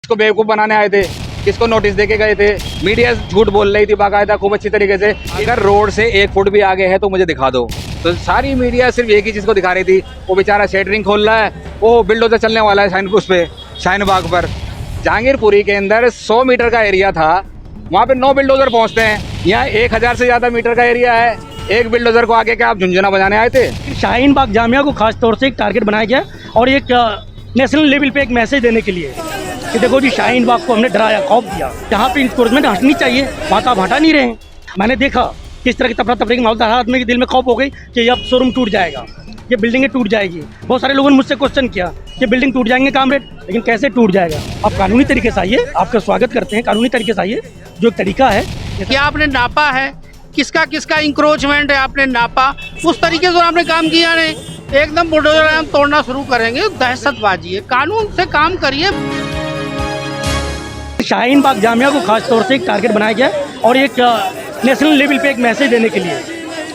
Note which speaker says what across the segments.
Speaker 1: किसको बेवकूफ़ बनाने आए थे, किसको नोटिस देके गए थे। मीडिया झूठ बोल रही थी बाकायदा खूब अच्छी तरीके से। अगर रोड से 1 फुट भी आगे है तो मुझे दिखा दो। तो सारी मीडिया सिर्फ एक ही चीज़ को दिखा रही थी, वो बेचारा शेटरिंग खोल रहा है, वो बिल्डोजर चलने वाला है शाहीन बाग पर। जहांगीरपुरी के अंदर 100 मीटर का एरिया था, वहाँ पे 9 बिल्डोजर पहुँचते हैं। यहाँ 1000 से ज़्यादा मीटर का एरिया है, एक बिल्डोजर को आगे क्या आप झुंझुना बजाने आए थे?
Speaker 2: शाहीन बाग जामिया को खास तौर से एक टारगेट बनाया गया और एक नेशनल लेवल पे एक मैसेज देने के लिए कि देखो जी, शाहीन बाग को हमने डराया, खौफ दिया। जहाँ पे इंक्रोचमेंट हटनी चाहिए वहाँ तो आप हटा नहीं रहे हैं। मैंने देखा किस तरह की तफरा तफरी के माहौल था, आदमी के दिल में खौफ हो गई कि अब शोरूम टूट जाएगा, ये बिल्डिंगें टूट जाएगी। बहुत सारे लोगों ने मुझसे क्वेश्चन किया कि बिल्डिंग टूट जाएंगे कामरेड, लेकिन कैसे टूट जाएगा? आप कानूनी तरीके से आइए, आपका स्वागत करते हैं, कानूनी तरीके से आइए। जो एक तरीका है,
Speaker 3: क्या आपने नापा है, किसका किसका इंक्रोचमेंट है आपने नापा, उस तरीके से आपने काम किया नहीं। एकदम बुलडोजर हम तोड़ना शुरू करेंगे, दहशतबाजी है। कानून से काम करिए।
Speaker 2: शाहीन बाग जामिया को खास तौर से एक टारगेट बनाया गया और एक नेशनल लेवल पे एक मैसेज देने के लिए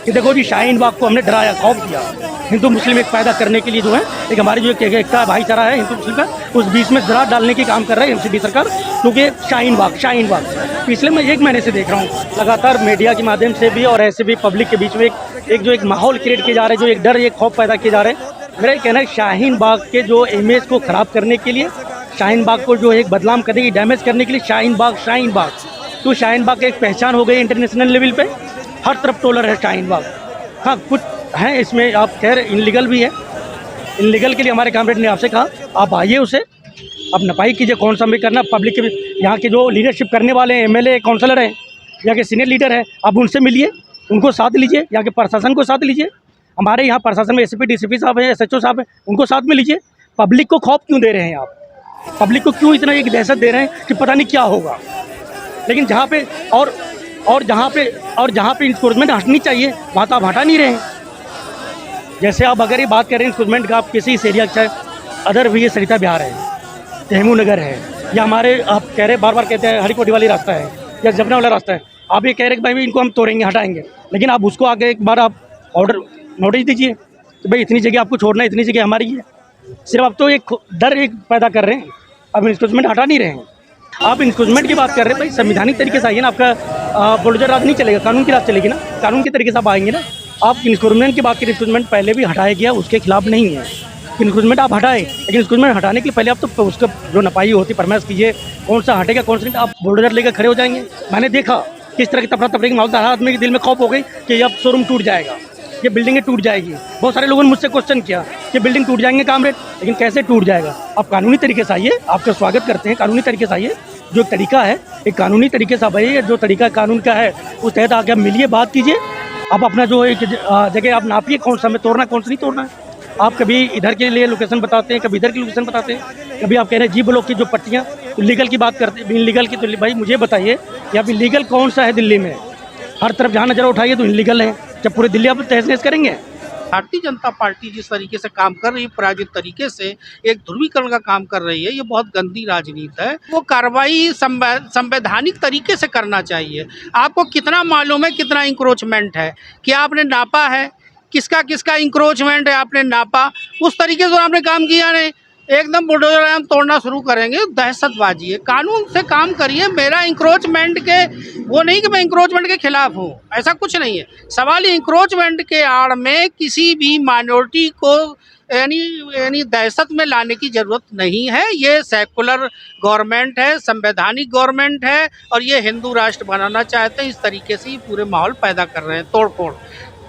Speaker 2: कि देखो जी, शाहीन बाग को हमने डराया, खौफ दिया। हिंदू मुस्लिम एक पैदा करने के लिए जो है एक हमारी जो एकता भाईचारा है हिंदू मुस्लिम का, उस बीच में दरार डालने की काम कर रहा है एमसीडी सरकार। क्योंकि शाहीन बाग पिछले मैं 1 महीने से देख रहा हूँ लगातार मीडिया के माध्यम से भी और ऐसे भी पब्लिक के बीच में एक माहौल क्रिएट किए जा रहे हैं, जो एक डर, एक खौफ पैदा किए जा रहे हैं। मेरा ये कहना है शाहीन बाग के जो इमेज को ख़राब करने के लिए, शाहीन बाग को जो एक बदनाम करने की, डैमेज करने के लिए शाहीन बाग तो शाहीन बाग की एक पहचान हो गई इंटरनेशनल लेवल पे। हर तरफ टोलर है शाहीन बाग। हाँ, कुछ हैं इसमें आप कह रहे इनलीगल भी है। इनलीगल के लिए हमारे कामरेड ने आपसे कहा आप आइए, उसे आप नपाई कीजिए, कौन सा भी करना। पब्लिक के यहाँ के जो लीडरशिप करने वाले हैं, एमएलए काउंसलर हैं, यहाँ के सीनियर लीडर हैं, आप उनसे मिलिए, उनको साथ लीजिए, यहाँ के प्रशासन को साथ लीजिए। हमारे यहाँ प्रशासन में एसपी डीसीपी साहब हैं, एसएचओ साहब हैं, उनको साथ में लीजिए। पब्लिक को खौफ क्यों दे रहे हैं आप? पब्लिक को क्यों इतना एक दहशत दे रहे हैं कि पता नहीं क्या होगा? लेकिन जहाँ पे और जहाँ पे इंक्रोचमेंट हटनी चाहिए वहाँ तो आप हटा नहीं रहे हैं। जैसे आप अगर ये बात कर रहे हैं इंक्रोचमेंट का, आप किसी इस एरिया, चाहे अदर भी ये सरिता बिहार है, तहमू नगर है, या हमारे आप कह रहे बार कहते हैं हरिकोटी वाली रास्ता है या जबना वाला रास्ता है, आप ये कह रहे हैं कि भाई इनको हम तोड़ेंगे, हटाएंगे, लेकिन आप उसको आगे एक बार आप ऑर्डर नोटिस दीजिए कि भाई इतनी जगह आपको छोड़ना है, इतनी जगह हमारी है। सिर्फ आप तो एक डर एक पैदा कर रहे हैं, अब इंक्रोचमेंट हटा नहीं रहे हैं। आप इंक्रोचमेंट की बात कर रहे हैं, भाई संवैधानिक तरीके से आइए ना। आपका बुलडोजर राज नहीं चलेगा, कानून की राज चलेगी ना। कानून के तरीके से आप आएंगे ना। आप इंक्रोचमेंट की बात करें, इंक्रोचमेंट पहले भी हटाया गया, उसके खिलाफ नहीं है। इंक्रोचमेंट आप हटाएं, लेकिन इंक्रोचमेंट हटाने के लिए पहले आप तो उसका जो नपाई होती फरमाइश कीजिए, कौन सा हटेगा कौन सा नहीं। आप बुलडोजर लेकर खड़े हो जाएंगे। मैंने देखा किस तरह की तफरा तफरी के माहौल था, आदमी के दिल में खौफ हो गई कि अब शोरूम टूट जाएगा, ये बिल्डिंगें टूट जाएगी। बहुत सारे लोगों ने मुझसे क्वेश्चन किया कि बिल्डिंग टूट जाएंगे कामरेड, लेकिन कैसे टूट जाएगा? आप कानूनी तरीके से आइए, आपका स्वागत करते हैं, कानूनी तरीके से आइए। जो एक तरीका है, एक कानूनी तरीके से आप आइए, जो तरीका कानून का है उस तहत आके आप मिलिए, बात कीजिए। आप अपना जो एक जगह आप नापिए, कौन सा हमें तोड़ना है, कौन सा नहीं तोड़ना है। आप कभी इधर के लिए लोकेशन बताते हैं, कभी इधर की लोकेशन बताते हैं, कभी आप कह रहे हैं जी ब्लॉक की जो पट्टियाँ लीगल की बात करते हैं, इनलीगल की। तो भाई मुझे बताइए कि अब इलीगल कौन सा है दिल्ली में? हर तरफ जहाँ नजर उठाइए तो इनलीगल है। जब पूरे दिल्ली आप तहस नहस करेंगे।
Speaker 3: भारतीय जनता पार्टी जिस तरीके से काम कर रही है, पराजित तरीके से एक ध्रुवीकरण का काम कर रही है, ये बहुत गंदी राजनीति है। वो कार्रवाई संवैधानिक तरीके से करना चाहिए। आपको कितना मालूम है कितना इंक्रोचमेंट है? क्या आपने नापा है, किसका किसका इंक्रोचमेंट है आपने नापा, उस तरीके से आपने काम किया नहीं। एकदम बुलडोजर हम तोड़ना शुरू करेंगे, दहशतबाजी है। कानून से काम करिए। मेरा इंक्रोचमेंट के वो नहीं कि मैं इंक्रोचमेंट के खिलाफ हूँ, ऐसा कुछ नहीं है। सवाल इंक्रोचमेंट के आड़ में किसी भी माइनॉरिटी को यानी दहशत में लाने की ज़रूरत नहीं है। ये सेकुलर गवर्नमेंट है, संवैधानिक गवर्नमेंट है, और ये हिंदू राष्ट्र बनाना चाहते हैं। इस तरीके से ये पूरे माहौल पैदा कर रहे हैं, तोड़ फोड़,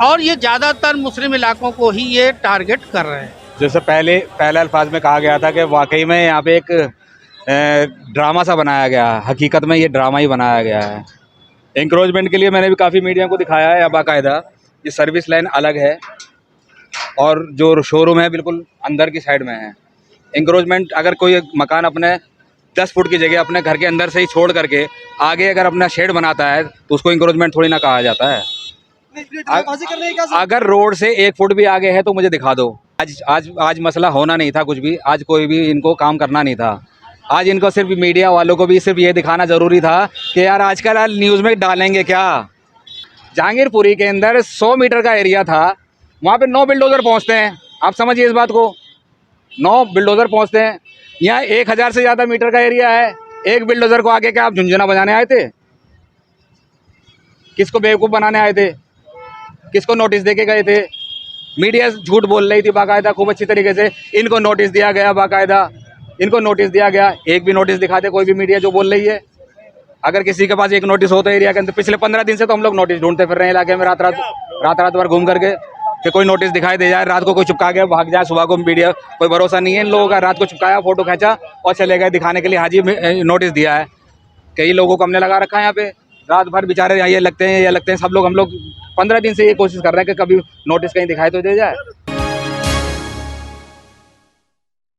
Speaker 3: और ये ज़्यादातर मुस्लिम इलाकों को ही ये टारगेट कर रहे हैं।
Speaker 1: जैसे पहले अल्फाज में कहा गया था कि वाकई में यहाँ पे एक ड्रामा सा बनाया गया है, हकीकत में ये ड्रामा ही बनाया गया है। इंक्रोचमेंट के लिए मैंने भी काफ़ी मीडिया को दिखाया है बाकायदा। ये सर्विस लाइन अलग है और जो शोरूम है बिल्कुल अंदर की साइड में है। इंक्रोचमेंट अगर कोई मकान अपने 10 फुट की जगह अपने घर के अंदर से ही छोड़ करके आगे अगर अपना शेड बनाता है तो उसको इंक्रोचमेंट थोड़ी ना कहा जाता है। अगर रोड से 1 फुट भी आगे है तो मुझे दिखा दो। आज मसला होना नहीं था कुछ भी, आज कोई भी इनको काम करना नहीं था। आज इनको सिर्फ मीडिया वालों को भी सिर्फ ये दिखाना ज़रूरी था कि यार आजकल न्यूज़ में डालेंगे क्या। जहांगीरपुरी के अंदर 100 मीटर का एरिया था, वहाँ पे 9 बिल्डोजर पहुँचते हैं। आप समझिए इस बात को, 9 बिल्डोजर पहुँचते हैं। यहाँ 1000 से ज़्यादा मीटर का एरिया है। एक बिल्डोजर को आगे क्या आप झुंझुना बजाने आए थे? किसको बेवकूफ़ बनाने आए थे? किसको नोटिस दे के गए थे? मीडिया झूठ बोल रही थी बाकायदा खूब अच्छी तरीके से। इनको नोटिस दिया गया बाकायदा, इनको नोटिस दिया गया। एक भी नोटिस दिखा दे कोई भी मीडिया जो बोल रही है। अगर किसी के पास एक नोटिस हो तो एरिया के अंदर, पिछले 15 दिन से तो हम लोग नोटिस ढूंढते फिर रहे हैं इलाके में, रात रात भर घूम करके कि कोई नोटिस दिखाई दे जाए। रात को कोई चिपका गया भाग जाए, सुबह को मीडिया, कोई भरोसा नहीं है इन लोगों का। रात को चिपकाया, फोटो खींचा और चले गए दिखाने के लिए, हाजी नोटिस दिया है। कई लोगों को हमने लगा रखा है यहाँ पे, रात भर बेचारे ये लगते हैं, सब लोग, हम लोग 15 दिन से ये कोशिश कर रहे हैं कि कभी नोटिस कहीं दिखाई तो दे जाए।